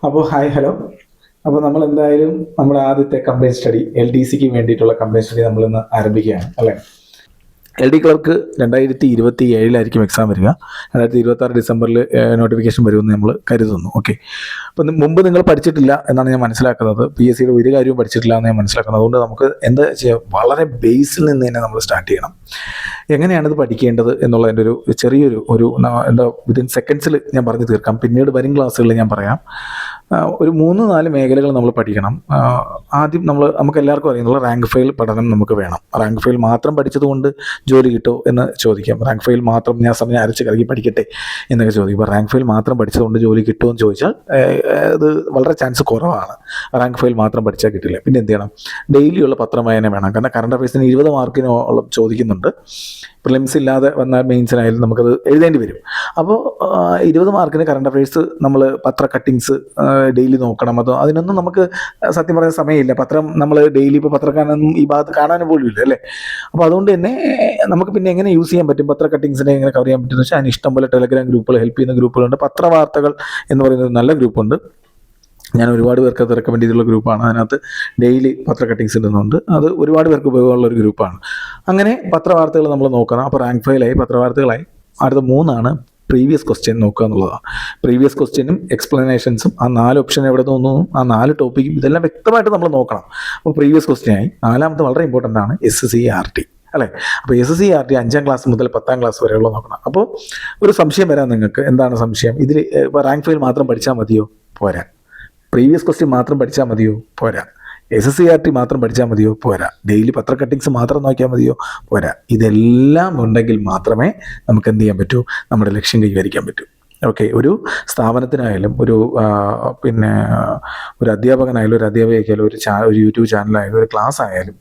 അപ്പോൾ hi hello. അപ്പോൾ നമ്മൾ എന്തായാലും നമ്മുടെ ആദ്യത്തെ കമ്പൈൻ സ്റ്റഡി LDCക്ക് വേണ്ടിയിട്ടുള്ള കമ്പൈൻ സ്റ്റഡി നമ്മൾ ഇന്ന് ആരംഭിക്കുകയാണ് അല്ലേ. LD ക്ലർക്ക് 2027 എക്സാം വരിക. 2026 ഡിസംബറിൽ നോട്ടിഫിക്കേഷൻ വരുമെന്ന് നമ്മൾ കരുതുന്നു. ഓക്കെ, അപ്പം മുമ്പ് നിങ്ങൾ പഠിച്ചിട്ടില്ല എന്നാണ് ഞാൻ മനസ്സിലാക്കുന്നത്. PSCയുടെ ഒരു കാര്യവും പഠിച്ചിട്ടില്ല എന്ന് ഞാൻ മനസ്സിലാക്കുന്നത്. അതുകൊണ്ട് നമുക്ക് എന്താ ചെയ്യുക, വളരെ ബേസിൽ നിന്ന് തന്നെ നമ്മൾ സ്റ്റാർട്ട് ചെയ്യണം. എങ്ങനെയാണിത് പഠിക്കേണ്ടത് എന്നുള്ളതിൻ്റെ ഒരു ചെറിയൊരു എന്താ വിതിൻ സെക്കൻഡ്സിൽ ഞാൻ പറഞ്ഞു തീർക്കാം. പിന്നീട് വരും ക്ലാസ്സുകളിൽ ഞാൻ പറയാം. ഒരു 3-4 മേഖലകൾ നമ്മൾ പഠിക്കണം. ആദ്യം നമുക്ക് എല്ലാവർക്കും അറിയുന്നുള്ള റാങ്ക് ഫയൽ പഠനം നമുക്ക് വേണം. റാങ്ക് ഫയൽ മാത്രം പഠിച്ചതുകൊണ്ട് ജോലി കിട്ടുമോ എന്ന് ചോദിക്കാം. റാങ്ക് ഫയൽ മാത്രം ഞാൻ സമയം അരച്ച് കലക്കി പഠിക്കട്ടെ എന്നൊക്കെ ചോദിക്കും. അപ്പോൾ റാങ്ക് ഫയൽ മാത്രം പഠിച്ചതുകൊണ്ട് ജോലി കിട്ടുമോ എന്ന് ചോദിച്ചാൽ അത് വളരെ ചാൻസ് കുറവാണ്. റാങ്ക് ഫയൽ മാത്രം പഠിച്ചാൽ കിട്ടില്ല. പിന്നെ എന്ത് ചെയ്യണം, ഡെയിലിയുള്ള പത്രം വായന വേണം. കാരണം കറണ്ട് അഫയേഴ്സിന് 20 മാർക്കിനോളം ചോദിക്കുന്നുണ്ട്. പ്രിലിംസ് ഇല്ലാതെ വന്നാൽ മെയിൻസിനായാലും നമുക്കത് എഴുതേണ്ടി വരും. അപ്പോൾ 20 മാർക്കിന് കറണ്ട് അഫയേഴ്സ് നമ്മൾ പത്ര കട്ടിങ്സ് ഡെയിലി നോക്കണം. അതിനൊന്നും നമുക്ക് സത്യം പറയാൻ സമയമില്ല. പത്രം നമ്മൾ ഡെയിലി ഇപ്പോൾ പത്രക്കാരനൊന്നും ഈ ഭാഗത്ത് കാണാനും പോലും ഇല്ല അല്ലേ. അപ്പോൾ അതുകൊണ്ട് തന്നെ നമുക്ക് പിന്നെ എങ്ങനെ യൂസ് ചെയ്യാൻ പറ്റും, പത്ര കട്ടിങ്സിനെ എങ്ങനെ കവർ ചെയ്യാൻ പറ്റുമെന്ന് വെച്ചാൽ അതിന് ഇഷ്ടംപോലെ ടെലഗ്രാം ഗ്രൂപ്പുകൾ, ഹെൽപ്പ് ചെയ്യുന്ന ഗ്രൂപ്പുകളുണ്ട്. പത്രവാർത്തകൾ എന്ന് പറയുന്നത് നല്ല ഗ്രൂപ്പുണ്ട്. ഞാൻ ഒരുപാട് പേർക്ക് അത് റെക്കമെൻഡ് ചെയ്തിട്ടുള്ള ഗ്രൂപ്പാണ്. അതിനകത്ത് ഡെയിലി പത്ര കട്ടിങ്സ് ഇടുന്നുണ്ട്. അത് ഒരുപാട് പേർക്ക് ഉപയോഗമുള്ള ഒരു ഗ്രൂപ്പാണ്. അങ്ങനെ പത്രവാർത്തകൾ നമ്മൾ നോക്കണം. അപ്പോൾ റാങ്ക് ഫയലായി, പത്രവാർത്തകളായി. അടുത്ത 3 പ്രീവിയസ് ക്വസ്റ്റ്യൻ നോക്കുക എന്നുള്ളതാണ്. പ്രീവിയസ് ക്വസ്റ്റ്യനും എക്സ്പ്ലനേഷൻസും ആ 4 ഓപ്ഷൻ എവിടെ തോന്നുന്നു, ആ 4 ടോപ്പിക്കും ഇതെല്ലാം വ്യക്തമായിട്ട് നമ്മൾ നോക്കണം. അപ്പോൾ പ്രീവിയസ് ക്വസ്റ്റ്യനായി. 4ാമത്തെ വളരെ ഇമ്പോർട്ടൻ്റ് ആണ് SSCRT അല്ലേ. അപ്പോൾ SSCRT 5ാം ക്ലാസ് മുതൽ 10ാം ക്ലാസ് വരെയുള്ള നോക്കണം. അപ്പോൾ ഒരു സംശയം വരാം നിങ്ങൾക്ക്. എന്താണ് സംശയം? ഇതിൽ ഇപ്പോൾ റാങ്ക് ഫയൽ മാത്രം പഠിച്ചാൽ മതിയോ? പോരാ. പ്രീവിയസ് ക്വസ്റ്റ്യൻ മാത്രം പഠിച്ചാൽ മതിയോ? പോരാ. SSCRT മാത്രം പഠിച്ചാൽ മതിയോ? പോരാ. ഡെയിലി പത്ര കട്ടിങ്സ് മാത്രം നോക്കിയാൽ മതിയോ? പോരാ. ഇതെല്ലാം ഉണ്ടെങ്കിൽ മാത്രമേ നമുക്ക് എന്ത് ചെയ്യാൻ പറ്റൂ, നമ്മുടെ ലക്ഷ്യം കൈവരിക്കാൻ പറ്റൂ. ഓക്കെ, ഒരു സ്ഥാപനത്തിനായാലും ഒരു അധ്യാപകനായാലും ഒരു അധ്യാപികയായാലും ഒരു യൂട്യൂബ് ചാനലായാലും ഒരു ക്ലാസ് ആയാലും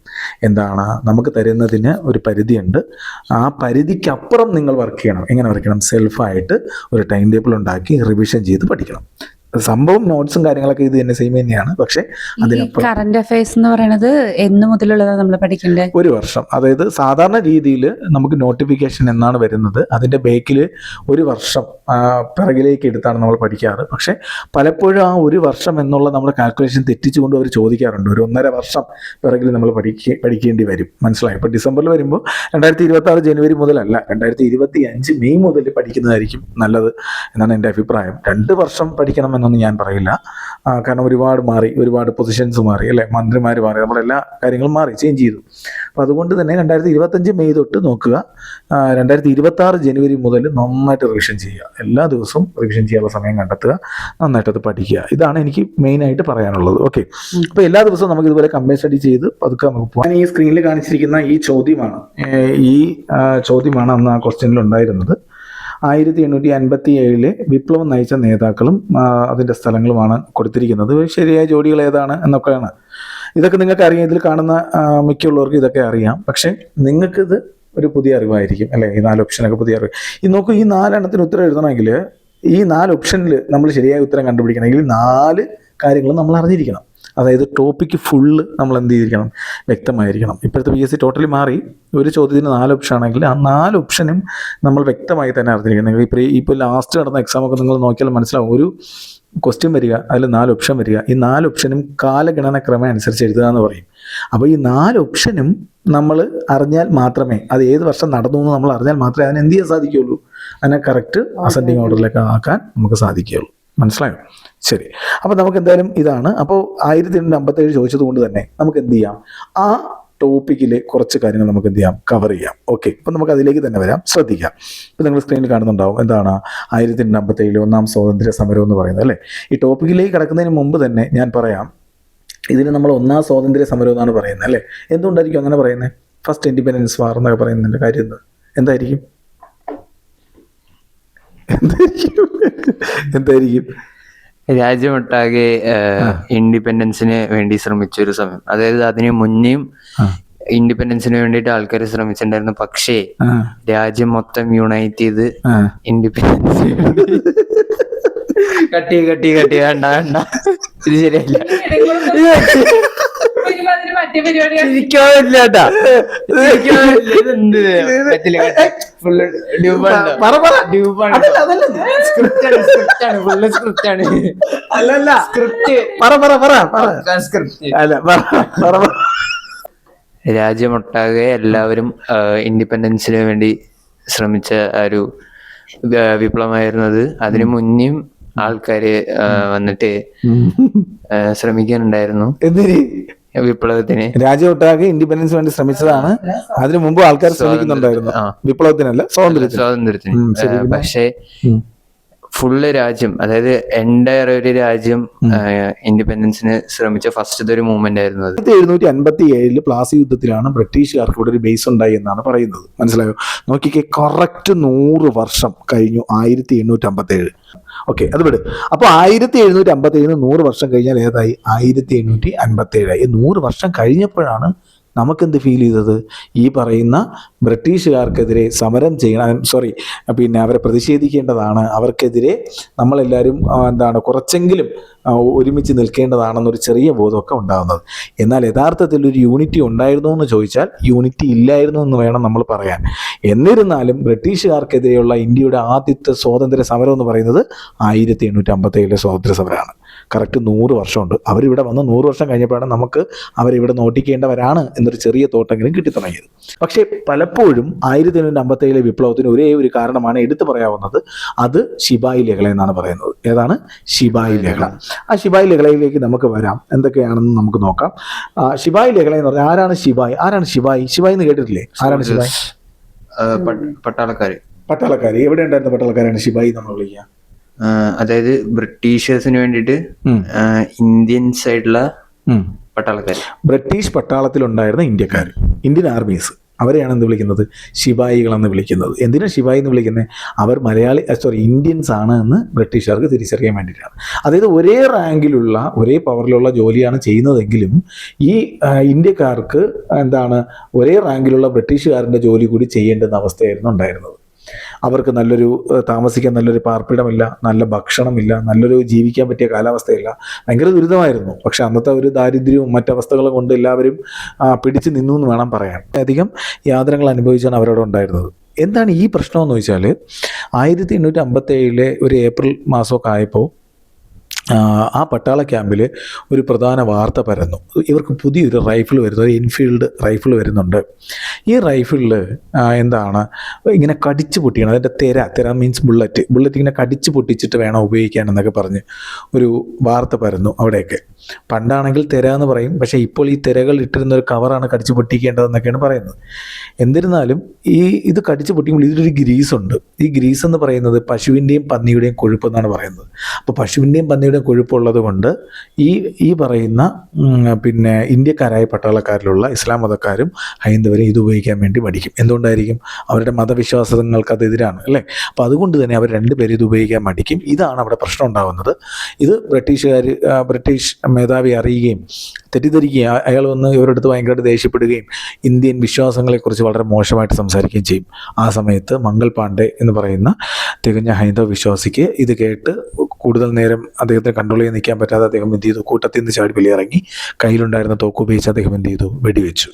എന്താണ് നമുക്ക് തരുന്നതിന് ഒരു പരിധിയുണ്ട്. ആ പരിധിക്കപ്പുറം നിങ്ങൾ വർക്ക് ചെയ്യണം. എങ്ങനെ വർക്ക് ചെയ്യണം? സെൽഫായിട്ട് ഒരു ടൈം ടേബിൾ ഉണ്ടാക്കി റിവിഷൻ ചെയ്ത് പഠിക്കണം. സംഭവം നോട്ട്സും കാര്യങ്ങളൊക്കെ ഇത് തന്നെ സെയിം തന്നെയാണ്. പക്ഷെ അതിനപ്പുറം കറണ്ട് അഫയേഴ്സ് എന്ന് പറയുന്നത് എന്ന് മുതലുള്ളതാണ് നമ്മൾ പഠിക്കേണ്ടത്? 1 വർഷം. അതായത് സാധാരണ രീതിയിൽ നമുക്ക് നോട്ടിഫിക്കേഷൻ എന്നാണ് വരുന്നത്, അതിൻ്റെ ബേക്കിൽ 1 വർഷം പിറകിലേക്ക് എടുത്താണ് നമ്മൾ പഠിക്കാറ്. പക്ഷെ പലപ്പോഴും ആ 1 വർഷം എന്നുള്ള നമ്മുടെ കാൽക്കുലേഷൻ തെറ്റിച്ചുകൊണ്ട് അവർ ചോദിക്കാറുണ്ട്. ഒരു 1.5 വർഷം പിറകിൽ നമ്മൾ പഠിക്കേണ്ടി വരും. മനസ്സിലായി? ഇപ്പോൾ ഡിസംബറിൽ വരുമ്പോൾ 2026 ജനുവരി മുതലല്ല, 2025 മെയ് മുതൽ പഠിക്കുന്നതായിരിക്കും നല്ലത് എന്നാണ് എൻ്റെ അഭിപ്രായം. 2 വർഷം പഠിക്കണമെന്നൊന്നും ഞാൻ പറയില്ല. കാരണം ഒരുപാട് മാറി, ഒരുപാട് പൊസിഷൻസ് മാറി അല്ലേ, മന്ത്രിമാർ മാറി, നമ്മുടെ എല്ലാ കാര്യങ്ങളും മാറി, ചേഞ്ച് ചെയ്തു. അപ്പോൾ അതുകൊണ്ട് തന്നെ 2025 മെയ് തൊട്ട് നോക്കുക, 2026 ജനുവരി മുതൽ നന്നായിട്ട് റിവിഷൻ ചെയ്യുക. എല്ലാ ദിവസവും റിവിഷൻ ചെയ്യാനുള്ള സമയം കണ്ടെത്തുക, നന്നായിട്ടത് പഠിക്കുക. ഇതാണ് എനിക്ക് മെയിനായിട്ട് പറയാനുള്ളത്. ഓക്കെ, അപ്പോൾ എല്ലാ ദിവസവും നമുക്ക് ഇതുപോലെ കമ്പൈൻ സ്റ്റഡി ചെയ്ത് പതുക്കെ നമുക്ക് പോകാം. ഞാൻ ഈ സ്ക്രീനിൽ കാണിച്ചിരിക്കുന്ന ഈ ചോദ്യമാണ് അന്ന് ആ ക്വസ്റ്റ്യനിൽ ഉണ്ടായിരുന്നത്. 1857 വിപ്ലവം നയിച്ച നേതാക്കളും അതിൻ്റെ സ്ഥലങ്ങളുമാണ് കൊടുത്തിരിക്കുന്നത്. ശരിയായ ജോഡികൾ ഏതാണ് എന്നൊക്കെയാണ്. ഇതൊക്കെ നിങ്ങൾക്ക് അറിയാം. ഇതിൽ കാണുന്ന മിക്കുള്ളവർക്ക് ഇതൊക്കെ അറിയാം. പക്ഷേ നിങ്ങൾക്കിത് ഒരു പുതിയ അറിവായിരിക്കും അല്ലേ. ഈ 4 ഓപ്ഷനൊക്കെ പുതിയ അറിവ്. നോക്കൂ, ഈ 4 എണ്ണത്തിന് ഉത്തരം എഴുതണമെങ്കിൽ ഈ 4 ഓപ്ഷനിൽ നമ്മൾ ശരിയായ ഉത്തരം കണ്ടുപിടിക്കണമെങ്കിൽ 4 കാര്യങ്ങൾ നമ്മൾ അറിഞ്ഞിരിക്കണം. അതായത് ടോപ്പിക്ക് ഫുള്ള് നമ്മൾ എന്ത് ചെയ്തിരിക്കണം, വ്യക്തമായിരിക്കണം. ഇപ്പോഴത്തെ PSC ടോട്ടലി മാറി. ഒരു ചോദ്യത്തിന് 4 ഓപ്ഷൻ ആണെങ്കിൽ ആ 4 ഓപ്ഷനും നമ്മൾ വ്യക്തമായി തന്നെ അറിഞ്ഞിരിക്കണം. ഇപ്പോൾ ലാസ്റ്റ് നടന്ന എക്സാമൊക്കെ നിങ്ങൾ നോക്കിയാൽ മനസ്സിലാവും. ഒരു ക്വസ്റ്റ്യൻ വരിക, അതിൽ 4 ഓപ്ഷൻ വരിക. ഈ 4 ഓപ്ഷനും കാലഗണന ക്രമം അനുസരിച്ച് എഴുതുക എന്ന് പറയും. അപ്പോൾ ഈ 4 ഓപ്ഷനും നമ്മൾ അറിഞ്ഞാൽ മാത്രമേ, അത് ഏത് വർഷം നടന്നു എന്ന് നമ്മൾ അറിഞ്ഞാൽ മാത്രമേ അതിന് എന്ത് ചെയ്യാൻ സാധിക്കുകയുള്ളൂ, അതിനെ കറക്റ്റ് അസെൻഡിങ് ഓർഡറിലേക്ക് ആക്കാൻ നമുക്ക് സാധിക്കുകയുള്ളൂ. മനസ്സിലായോ? ശരി, അപ്പോൾ നമുക്ക് എന്തായാലും ഇതാണ്. അപ്പോൾ 1857 ചോദിച്ചത് കൊണ്ട് തന്നെ നമുക്ക് എന്ത് ചെയ്യാം, ആ ടോപ്പിക്കിലെ കുറച്ച് കാര്യങ്ങൾ നമുക്ക് എന്ത് ചെയ്യാം, കവർ ചെയ്യാം. ഓക്കെ, അപ്പം നമുക്ക് അതിലേക്ക് തന്നെ വരാം. ശ്രദ്ധിക്കാം. ഇപ്പം നിങ്ങൾ സ്ക്രീനിൽ കാണുന്നുണ്ടാവും എന്താണ് 1857 ഒന്നാം സ്വാതന്ത്ര്യ സമരം എന്ന് പറയുന്നത് അല്ലേ. ഈ ടോപ്പിക്കിലേക്ക് കിടക്കുന്നതിന് മുമ്പ് തന്നെ ഞാൻ പറയാം, ഇതിന് നമ്മൾ ഒന്നാം സ്വാതന്ത്ര്യ സമരം എന്നാണ് പറയുന്നത് അല്ലേ. എന്തുകൊണ്ടായിരിക്കും അങ്ങനെ പറയുന്നത്? ഫസ്റ്റ് ഇൻഡിപെൻഡൻസ് വാർ എന്നൊക്കെ പറയുന്നതിൻ്റെ കാര്യം എന്തായിരിക്കും? രാജ്യമൊട്ടാകെ ഇൻഡിപെൻഡൻസിന് വേണ്ടി ശ്രമിച്ച ഒരു സമയം. അതായത് അതിന് മുന്നേയും ഇൻഡിപെൻഡൻസിന് വേണ്ടിയിട്ട് ആൾക്കാർ ശ്രമിച്ചിട്ടുണ്ടായിരുന്നു. പക്ഷേ രാജ്യം മൊത്തം യുണൈറ്റ് ചെയ്ത് ഇൻഡിപെൻഡൻസ് കട്ടി വേണ്ട ഇത് ശരിയല്ല. ചിരിക്കാനില്ല കേട്ടാ, ചിരിക്കാനില്ല. ഇതെന്ത് പറ്റില്ല കേട്ടാ. ഫുള്ള് ഡ്യൂബാണ്, അതല്ല അതല്ല സ്ക്രിപ്റ്റാണ്, ഫുള്ള് സ്ക്രിപ്റ്റാണ്. അല്ലല്ല സ്ക്രിപ്റ്റ് പറ പറ പറ പറ സ്ക്രിപ്റ്റ്. അല്ല പറ പറ പറ. രാജ്യമൊട്ടാകെ എല്ലാവരും ഇൻഡിപെൻഡൻസിന് വേണ്ടി ശ്രമിച്ച ഒരു വിപ്ലവമായിരുന്നത്. അതിനു മുന്നേയും ആൾക്കാര് വന്നിട്ട് ശ്രമിക്കാനുണ്ടായിരുന്നു എന്തിന്? വിപ്ലവത്തിന്. രാജ്യമൊട്ടാകെ ഇൻഡിപെൻഡൻസ് വേണ്ടി ശ്രമിച്ചതാണ്. അതിനു മുമ്പ് ആൾക്കാർ ശ്രമിക്കുന്നുണ്ടായിരുന്നു. വിപ്ലവത്തിനല്ല, സ്വാതന്ത്ര്യത്തിന്. ശരി, പിന്നെ? പക്ഷേ ഫുള്ള് രാജ്യം, അതായത് എൻറ്റയർ ഒരു രാജ്യം ഇൻഡിപെൻഡൻസിന് ശ്രമിച്ച ഫസ്റ്റത്തെ ഒരു മൂവ്മെന്റ് ആയിരുന്നു അത്. 1757 പ്ലാസി യുദ്ധത്തിലാണ് ബ്രിട്ടീഷുകാർക്ക് ഇവിടെ ഒരു ബേസ് ഉണ്ടായി എന്നാണ് പറയുന്നത്. മനസ്സിലായോ? നോക്കിക്കേ, കറക്റ്റ് 100 വർഷം കഴിഞ്ഞു. 1857. ഓക്കെ, അത് വിട്. അപ്പോൾ 1757 100 വർഷം കഴിഞ്ഞാൽ ഏതായി? 1857 ഈ 100 വർഷം കഴിഞ്ഞപ്പോഴാണ് നമുക്കെന്ത് ഫീൽ ചെയ്തത്? ഈ പറയുന്ന ബ്രിട്ടീഷുകാർക്കെതിരെ സമരം ചെയ്യണം, പിന്നെ അവരെ പ്രതിഷേധിക്കേണ്ടതാണ്, അവർക്കെതിരെ നമ്മളെല്ലാവരും കുറച്ചെങ്കിലും ഒരുമിച്ച് നിൽക്കേണ്ടതാണെന്നൊരു ചെറിയ ബോധമൊക്കെ ഉണ്ടാകുന്നത്. എന്നാൽ യഥാർത്ഥത്തിൽ ഒരു യൂണിറ്റി ഉണ്ടായിരുന്നു എന്ന് ചോദിച്ചാൽ യൂണിറ്റി ഇല്ലായിരുന്നു എന്ന് വേണം നമ്മൾ പറയാൻ. എന്നിരുന്നാലും ബ്രിട്ടീഷുകാർക്കെതിരെയുള്ള ഇന്ത്യയുടെ ആദ്യത്തെ സ്വാതന്ത്ര്യ സമരം എന്ന് പറയുന്നത് 1857 സ്വാതന്ത്ര്യ സമരമാണ്. കറക്റ്റ് 100 വർഷമുണ്ട്. അവരിവിടെ വന്ന് 100 വർഷം കഴിഞ്ഞപ്പോഴാണ് നമുക്ക് അവരിവിടെ നോട്ടിക്കേണ്ടവരാണ് എന്നൊരു ചെറിയ തോട്ടെങ്കിലും കിട്ടിത്തുടങ്ങിയത്. പക്ഷേ പലപ്പോഴും 1857 വിപ്ലവത്തിന് ഒരേ ഒരു കാരണമാണ് എടുത്തു പറയാവുന്നത്. അത് ശിപായി ലഹള എന്നാണ് പറയുന്നത്. ഏതാണ്? ശിപായി ലഹള. ആ ശിപായി ലഹളയിലേക്ക് നമുക്ക് വരാം. എന്തൊക്കെയാണെന്ന് നമുക്ക് നോക്കാം. ശിപായി ലഹള എന്ന് പറഞ്ഞാൽ ആരാണ് ശിപായി? ശിപായി എന്ന് കേട്ടിട്ടില്ലേ? ആരാണ് ശിപായി? പട്ടാളക്കാര്. എവിടെ ഉണ്ടായിരുന്ന പട്ടാളക്കാരാണ് ശിപായി നമ്മൾ വിളിക്കുക? അതായത് ബ്രിട്ടീഷേഴ്സിന് വേണ്ടിയിട്ട് ഇന്ത്യൻ സൈഡിലുള്ള പട്ടാളക്കാർ, ബ്രിട്ടീഷ് പട്ടാളത്തിലുണ്ടായിരുന്ന ഇന്ത്യക്കാർ, ഇന്ത്യൻ ആർമീസ്, അവരെയാണ് എന്ത് വിളിക്കുന്നത്? ശിപായികളെന്ന് വിളിക്കുന്നത്. എന്തിനാണ് ശിപായി എന്ന് വിളിക്കുന്നത്? അവർ ഇന്ത്യൻസ് ആണ് എന്ന് ബ്രിട്ടീഷുകാർക്ക് തിരിച്ചറിയാൻ വേണ്ടിയിട്ടാണ്. അതായത് ഒരേ റാങ്കിലുള്ള ഒരേ പവറിലുള്ള ജോലിയാണ് ചെയ്യുന്നതെങ്കിലും ഈ ഇന്ത്യക്കാർക്ക് ഒരേ റാങ്കിലുള്ള ബ്രിട്ടീഷുകാരൻ്റെ ജോലി കൂടി ചെയ്യേണ്ടുന്ന അവസ്ഥയായിരുന്നു ഉണ്ടായിരുന്നത്. അവർക്ക് താമസിക്കാൻ നല്ലൊരു പാർപ്പിടമില്ല, നല്ല ഭക്ഷണമില്ല, നല്ലൊരു ജീവിക്കാൻ പറ്റിയ കാലാവസ്ഥയില്ല. ഭയങ്കര ദുരിതമായിരുന്നു. പക്ഷെ അന്നത്തെ ഒരു ദാരിദ്ര്യവും മറ്റവസ്ഥകളും കൊണ്ട് എല്ലാവരും പിടിച്ചു നിന്നു എന്ന് വേണം പറയാൻ. അധികം യാതനകൾ അനുഭവിച്ചാണ് അവരോട് ഉണ്ടായിരുന്നത്. എന്താണ് ഈ പ്രശ്നമെന്ന് ചോദിച്ചാൽ 1857 ഒരു ഏപ്രിൽ മാസമൊക്കെ ആയപ്പോൾ ആ പട്ടാള ക്യാമ്പിൽ ഒരു പ്രധാന വാർത്ത പരന്നു. ഇവർക്ക് പുതിയൊരു റൈഫിൾ വരുന്നു, ഒരു എൻഫീൽഡ് റൈഫിൾ വരുന്നുണ്ട്. ഈ റൈഫിളിൽ ഇങ്ങനെ കടിച്ചു പൊട്ടിക്കണം, അതിൻ്റെ തെര മീൻസ് ബുള്ളറ്റ് ഇങ്ങനെ കടിച്ചു പൊട്ടിച്ചിട്ട് വേണം ഉപയോഗിക്കാൻ എന്നൊക്കെ പറഞ്ഞ് ഒരു വാർത്ത പരന്നു അവിടെയൊക്കെ. പണ്ടാണെങ്കിൽ തെര എന്ന് പറയും, പക്ഷേ ഇപ്പോൾ ഈ തെരകൾ ഇട്ടിരുന്ന ഒരു കവറാണ് കടിച്ചു പൊട്ടിക്കേണ്ടതെന്നൊക്കെയാണ് പറയുന്നത്. എന്നിരുന്നാലും ഇത് കടിച്ചു പൊട്ടിക്കുമ്പോൾ ഇതിലൊരു ഗ്രീസുണ്ട്. ഈ ഗ്രീസ് എന്ന് പറയുന്നത് പശുവിൻ്റെയും പന്നിയുടെയും കൊഴുപ്പെന്നാണ് പറയുന്നത്. അപ്പോൾ പശുവിൻ്റെയും പന്നിയുടെ കൊഴുപ്പുള്ളത് കൊണ്ട് ഈ പറയുന്ന പിന്നെ ഇന്ത്യക്കാരായ പട്ടാളക്കാരിലുള്ള ഇസ്ലാം മതക്കാരും ഹൈന്ദവരും ഇത് ഉപയോഗിക്കാൻ വേണ്ടി മടിക്കും. എന്തുകൊണ്ടായിരിക്കും? അവരുടെ മതവിശ്വാസങ്ങൾക്ക് അതെതിരാണ് അല്ലേ. അപ്പോൾ അതുകൊണ്ട് തന്നെ അവർ രണ്ടുപേരും ഇത് ഉപയോഗിക്കാൻ മടിക്കും. ഇതാണ് അവിടെ പ്രശ്നം ഉണ്ടാകുന്നത്. ഇത് ബ്രിട്ടീഷ് മേധാവി അറിയുകയും തെറ്റിദ്ധരിക്കുകയും അയാൾ വന്ന് ഇവരുടെ അടുത്ത് ഭയങ്കരമായിട്ട് ദേഷ്യപ്പെടുകയും ഇന്ത്യൻ വിശ്വാസങ്ങളെക്കുറിച്ച് വളരെ മോശമായിട്ട് സംസാരിക്കുകയും ചെയ്യും. ആ സമയത്ത് മംഗൾ പാണ്ഡെ എന്ന് പറയുന്ന തികഞ്ഞ ഹൈന്ദവ വിശ്വാസിക്ക് ഇത് കേട്ട് കൂടുതൽ നേരം അദ്ദേഹത്തെ കൺട്രോൾ ചെയ്യാൻ നിൽക്കാൻ പറ്റാതെ അദ്ദേഹം എന്ത് ചെയ്തു? കൂട്ടത്തിൽ നിന്ന് ചാടി വെളിയിറങ്ങി കയ്യിലുണ്ടായിരുന്ന തോക്ക് ഉപയോഗിച്ച് അദ്ദേഹം എന്ത് ചെയ്തു? വെടിവെച്ചു.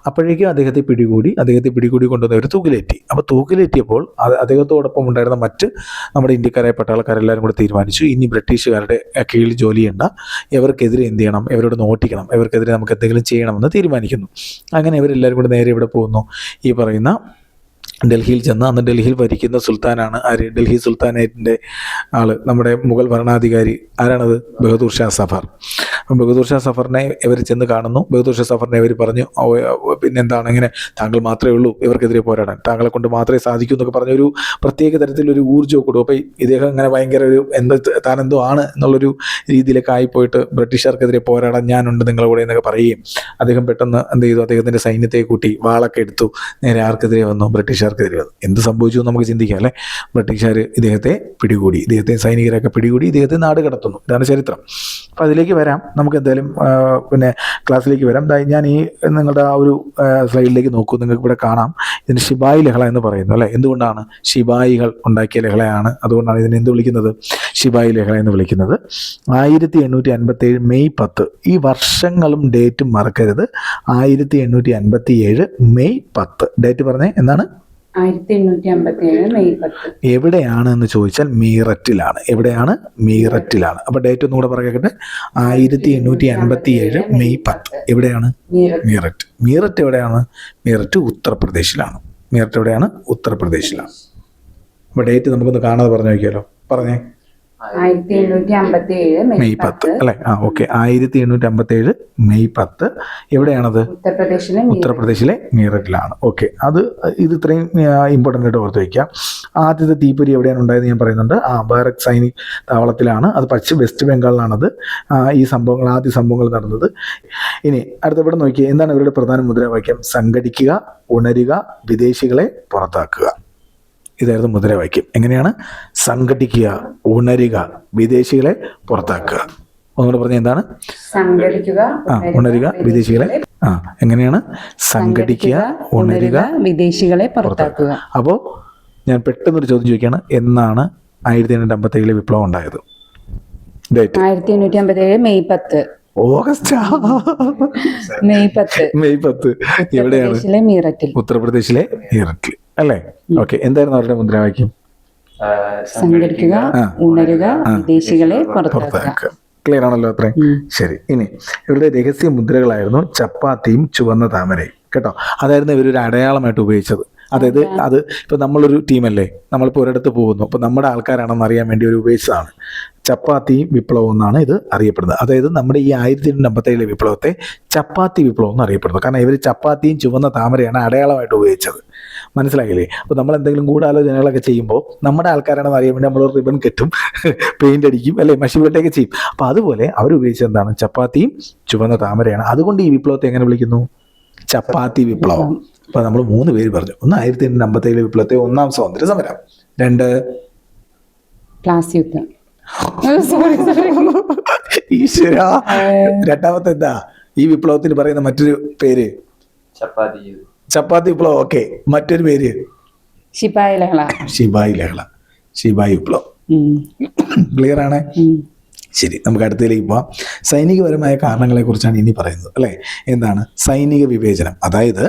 അപ്പോഴേക്കും അദ്ദേഹത്തെ പിടികൂടി കൊണ്ടുവന്ന് അവർ തൂക്കിലേറ്റി. അപ്പോൾ തൂക്കിലേറ്റിയപ്പോൾ അദ്ദേഹത്തോടൊപ്പം ഉണ്ടായിരുന്ന മറ്റ് നമ്മുടെ ഇന്ത്യക്കാരായ പട്ടാളക്കാരെല്ലാവരും കൂടെ തീരുമാനിച്ചു, ഇനി ബ്രിട്ടീഷുകാരുടെ കീഴിൽ ജോലി ചെയ്യേണ്ട, ഇവർക്കെതിരെ എന്ത് ചെയ്യണം? ഇവരോട് നോട്ടിക്കണം, ഇവർക്കെതിരെ നമുക്ക് എന്തെങ്കിലും ചെയ്യണമെന്ന് തീരുമാനിക്കുന്നു. അങ്ങനെ ഇവരെല്ലാവരും കൂടെ നേരെ ഇവിടെ പോകുന്നു, ഈ പറയുന്ന ഡൽഹിയിൽ ചെന്ന്. അന്ന് ഡൽഹിയിൽ ഭരിക്കുന്ന സുൽത്താനാണ് ആര്? ഡൽഹി സുൽത്താനേറ്റിൻ്റെ ആള്, നമ്മുടെ മുഗൾ ഭരണാധികാരി. ആരാണത്? ബഹദൂർ ഷാ സഫർ. അപ്പം ബഹദൂർ ഷാ സഫറിനെ ഇവർ ചെന്ന് കാണുന്നു. ബഹദൂർ ഷാ സഫറിനെ ഇവർ പറഞ്ഞു, പിന്നെന്താണ് ഇങ്ങനെ താങ്കൾ മാത്രമേ ഉള്ളൂ ഇവർക്കെതിരെ പോരാടാൻ, താങ്കളെ കൊണ്ട് മാത്രമേ സാധിക്കൂ എന്നൊക്കെ പറഞ്ഞൊരു പ്രത്യേക തരത്തിലൊരു ഊർജ്ജം കൊടുക്കും. അപ്പോൾ ഇദ്ദേഹം ഇങ്ങനെ ഭയങ്കര താനെന്തോ ആണ് എന്നുള്ളൊരു രീതിയിലൊക്കെ ആയിപ്പോയിട്ട് ബ്രിട്ടീഷുകാർക്കെതിരെ പോരാടാൻ ഞാനുണ്ട് നിങ്ങളുടെ കൂടെ എന്നൊക്കെ പറയുകയും അദ്ദേഹം പെട്ടെന്ന് എന്ത് ചെയ്തു? അദ്ദേഹത്തിൻ്റെ സൈന്യത്തെ കൂട്ടി വാളൊക്കെ എടുത്തു നേരെ ആർക്കെതിരെ വന്നു? ബ്രിട്ടീഷുകാർക്കെതിരെ വന്നു. എന്ത് സംഭവിച്ചു എന്ന് നമുക്ക് ചിന്തിക്കാം അല്ലേ. ബ്രിട്ടീഷുകാർ ഇദ്ദേഹത്തെ പിടികൂടി, സൈനികരൊക്കെ പിടികൂടി ഇദ്ദേഹത്തെ നാട് കടത്തുന്നു. ഇതാണ് ചരിത്രം. അപ്പോൾ അതിലേക്ക് വരാം. നമുക്ക് എന്തായാലും പിന്നെ ക്ലാസ്സിലേക്ക് വരാം. ഞാൻ നിങ്ങളുടെ ആ ഒരു സ്ലൈഡിലേക്ക് നോക്കൂ. നിങ്ങൾക്ക് ഇവിടെ കാണാം ഇതിന് ശിപായി ലഹള എന്ന് പറയുന്നു അല്ലേ. എന്തുകൊണ്ടാണ്? ശിപായികൾ ഉണ്ടാക്കിയ ലഹളയാണ്. അതുകൊണ്ടാണ് ഇതിനെ എന്ത് വിളിക്കുന്നത്? ശിപായി ലഹള എന്ന് വിളിക്കുന്നത്. 1857 മെയ് 10. ഈ വർഷങ്ങളും ഡേറ്റും മറക്കരുത്. 1857 മെയ് 10. ഡേറ്റ് പറഞ്ഞേ എന്നാണ്? 1857 മെയ് 10. എവിടെയാണ് എന്ന് ചോദിച്ചാൽ മീററ്റിലാണ്. എവിടെയാണ്? മീററ്റിലാണ്. അപ്പൊ ഡേറ്റ് ഒന്നുകൂടെ പറയട്ടെ. 1857 മെയ് 10. എവിടെയാണ്? മീററ്റ്. മീററ്റ് എവിടെയാണ്? മീററ്റ് ഉത്തർപ്രദേശിലാണ്. മീററ്റ് എവിടെയാണ്? ഉത്തർപ്രദേശിലാണ്. അപ്പൊ ഡേറ്റ് നമുക്കൊന്ന് കാണാതെ പറഞ്ഞു നോക്കിയാലോ. പറഞ്ഞേ. 1857 മെയ് 10 അല്ലെ? ഓക്കെ. 1857 മെയ് 10. എവിടെയാണത്? ഉത്തർപ്രദേശിലെ മീററ്റിലാണ്. ഓക്കെ. ഇത് ഇത്രയും ഇമ്പോർട്ടൻ്റ് ആയിട്ട് ഓർത്ത് വയ്ക്കാം. ആദ്യത്തെ തീപ്പൊരി എവിടെയാണ് ഉണ്ടായത് ഞാൻ പറയുന്നുണ്ട്. ബാരക് സൈനിക് താവളത്തിലാണ്. അത് വെസ്റ്റ് ബംഗാളിലാണത് ഈ ആദ്യ സംഭവങ്ങൾ നടന്നത്. ഇനി അടുത്ത ഇവിടെ നോക്കിയാൽ എന്താണ് ഇവരുടെ പ്രധാന മുദ്രാവാക്യം? സംഘടിക്കുക, ഉണരുക, വിദേശികളെ പുറത്താക്കുക. ഇതായിരുന്നു മുദ്രാവാക്യം. എങ്ങനെയാണ്? സംഘടിക്കുക, ഉണരുക, വിദേശികളെ പുറത്താക്കുക. ഒന്നുകൂടെ പറഞ്ഞ എന്താണ്? സംഘടിക്കുക, ഉണരുക, വിദേശികളെ എങ്ങനെയാണ്? സംഘടിക്കുക, ഉണരുക, വിദേശികളെ പുറത്താക്കുക. അപ്പോ ഞാൻ പെട്ടെന്നൊരു ചോദ്യം ചോദിക്കുകയാണ്. എന്നാണ് 1857 വിപ്ലവം ഉണ്ടായത്? Date? 1857 May 10. August May 10. May 10. എവിടെയാണ്? മീററ്റിൽ. ഉത്തർപ്രദേശിലെ മീററ്റിൽ അല്ലേ? ഓക്കെ. എന്തായിരുന്നു അവരുടെ മുദ്രാവാക്യം? സംഘടിക്കുക, ഉണരുക, വിദേശികളെ പുറത്താക്കുക. ക്ലിയർ ആണല്ലോ അത്രയും? ശരി. ഇനി ഇവരുടെ രഹസ്യ മുദ്രകളായിരുന്നു ചപ്പാത്തിയും ചുവന്ന താമരയും. കേട്ടോ, അതായിരുന്നു ഇവരൊരു അടയാളമായിട്ട് ഉപയോഗിച്ചത്. അതായത് ഇപ്പൊ നമ്മളൊരു ടീമല്ലേ, നമ്മളിപ്പോൾ ഒരിടത്ത് പോകുന്നു, അപ്പൊ നമ്മുടെ ആൾക്കാരാണെന്ന് അറിയാൻ വേണ്ടി ഒരു ഉപയോഗിച്ചതാണ്. ചപ്പാത്തി വിപ്ലവം എന്നാണ് ഇത് അറിയപ്പെടുന്നത്. അതായത് നമ്മുടെ ഈ 1857 വിപ്ലവത്തെ ചപ്പാത്തി വിപ്ലവം എന്ന് അറിയപ്പെടുന്നു. കാരണം ഇവർ ചപ്പാത്തിയും ചുവന്ന താമരയാണ് അടയാളമായിട്ട് ഉപയോഗിച്ചത്. മനസ്സിലായില്ലേ? അപ്പോൾ നമ്മൾ എന്തെങ്കിലും ഗൂഢാലോചനകളൊക്കെ ചെയ്യുമ്പോൾ നമ്മുടെ ആൾക്കാരാണെന്ന് അറിയാൻ വേണ്ടി നമ്മൾ റിബൺ കെട്ടും, പെയിന്റ് അടിക്കും, അല്ലെ, മഷി വെട്ടൊക്കെ ചെയ്യും. അപ്പൊ അതുപോലെ അവർ ഉപയോഗിച്ചത് എന്താണ്? ചപ്പാത്തിയും ചുവന്ന താമരയാണ്. അതുകൊണ്ട് ഈ വിപ്ലവത്തെ എങ്ങനെ വിളിക്കുന്നു? ചപ്പാത്തി വിപ്ലവം. അപ്പൊ നമ്മൾ 3 പേര് പറഞ്ഞു. ഒന്ന് 1857 വിപ്ലവത്തെ ഒന്നാം സ്വാതന്ത്ര്യ സമരം, 2 ക്ലാസ് യുദ്ധം, ഈശ്വര, രണ്ടാമത്തെ എന്താ ഈ വിപ്ലവത്തിന് പറയുന്ന മറ്റൊരു പേര്? ചപ്പാത്തി വിപ്ലവം. ഓക്കെ. മറ്റൊരു പേര്? ശിപായി ലഹള. ശിപായി വിപ്ലവം. ക്ലിയർ ആണ്? ശരി, നമുക്ക് അടുത്തതിലേക്ക് പോവാം. സൈനികപരമായ കാരണങ്ങളെ കുറിച്ചാണ് ഇനി പറയുന്നത്, അല്ലെ? എന്താണ്? സൈനിക വിവേചനം. അതായത്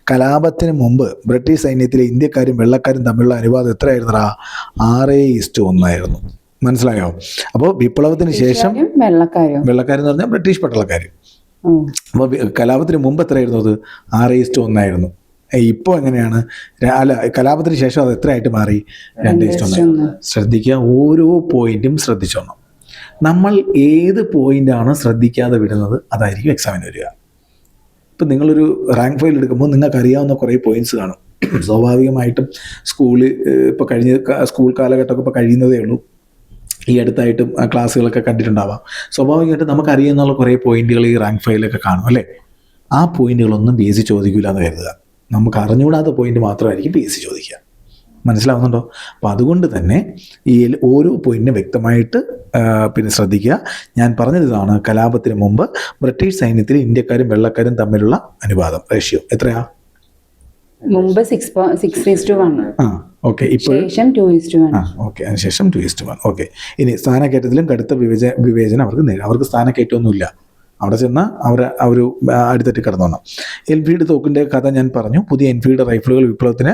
കലാപത്തിന് മുമ്പ് ബ്രിട്ടീഷ് സൈന്യത്തിലെ ഇന്ത്യക്കാരും വെള്ളക്കാരും തമ്മിലുള്ള അനുപാതം എത്രയായിരുന്നടാ? 6:1 ആയിരുന്നു. മനസ്സിലായോ? അപ്പോൾ വിപ്ലവത്തിന് ശേഷം വെള്ളക്കാരെന്ന് പറഞ്ഞാൽ ബ്രിട്ടീഷ് പട്ടാളക്കാർ. അപ്പോൾ കലാപത്തിന് മുമ്പ് എത്രയായിരുന്നു? അത് 6:1 ആയിരുന്നു. ഇപ്പോൾ എങ്ങനെയാണ്? കലാപത്തിന് ശേഷം അത് എത്രയായിട്ട് മാറി? 2:1. ശ്രദ്ധിക്കുക, ഓരോ പോയിന്റും ശ്രദ്ധിച്ചോണം. നമ്മൾ ഏത് പോയിന്റാണ് ശ്രദ്ധിക്കാതെ വിടുന്നത് അതായിരിക്കും എക്സാമിന് വരിക. ഇപ്പം നിങ്ങളൊരു റാങ്ക് ഫയൽ എടുക്കുമ്പോൾ നിങ്ങൾക്ക് അറിയാവുന്ന കുറേ പോയിന്റ്സ് കാണും. സ്വാഭാവികമായിട്ടും സ്കൂൾ കാലഘട്ടമൊക്കെ ഇപ്പോൾ കഴിയുന്നതേ ഉള്ളൂ. ഈ അടുത്തായിട്ടും ക്ലാസ്സുകളൊക്കെ കണ്ടിട്ടുണ്ടാവാം. സ്വാഭാവികമായിട്ടും നമുക്കറിയാവുന്ന കുറേ പോയിന്റുകൾ ഈ റാങ്ക് ഫയലൊക്കെ കാണും, അല്ലേ? ആ പോയിന്റുകളൊന്നും പി എസ് സി ചോദിക്കില്ല എന്ന് കരുതുക. നമുക്ക് അറിഞ്ഞുകൂടാത്ത പോയിന്റ് മാത്രമായിരിക്കും പി എസ് സി ചോദിക്കുക. മനസ്സിലാവുന്നുണ്ടോ? അപ്പോൾ അതുകൊണ്ട് തന്നെ ഈ ഓരോ പോയിന്റിനും വ്യക്തമായിട്ട് ശ്രദ്ധിക്കുക. ഞാൻ പറഞ്ഞത് ഇതാണ്, കലാപത്തിന് മുമ്പ് ബ്രിട്ടീഷ് സൈന്യത്തിൽ ഇന്ത്യക്കാരും വെള്ളക്കാരും തമ്മിലുള്ള അനുപാതം, റേഷ്യോ എത്രയാ? മുമ്പ് 6:1. ഓക്കെ. ഇപ്പോൾ 2:1. ഓക്കെ. അതിനുശേഷം 2:1. ഓക്കെ. ഇനി സ്ഥാനക്കയറ്റത്തിലും കടുത്ത വിവേചനം അവർക്ക് സ്ഥാനക്കയറ്റമൊന്നുമില്ല. അവിടെ ചെന്നാൽ അവർ അടിത്തട്ടി കിടന്നോണം. എൻഫീൽഡ് തോക്കിൻ്റെ കഥ ഞാൻ പറഞ്ഞു. പുതിയ എൻഫീൽഡ് റൈഫിളുകൾ വിപ്ലവത്തിന്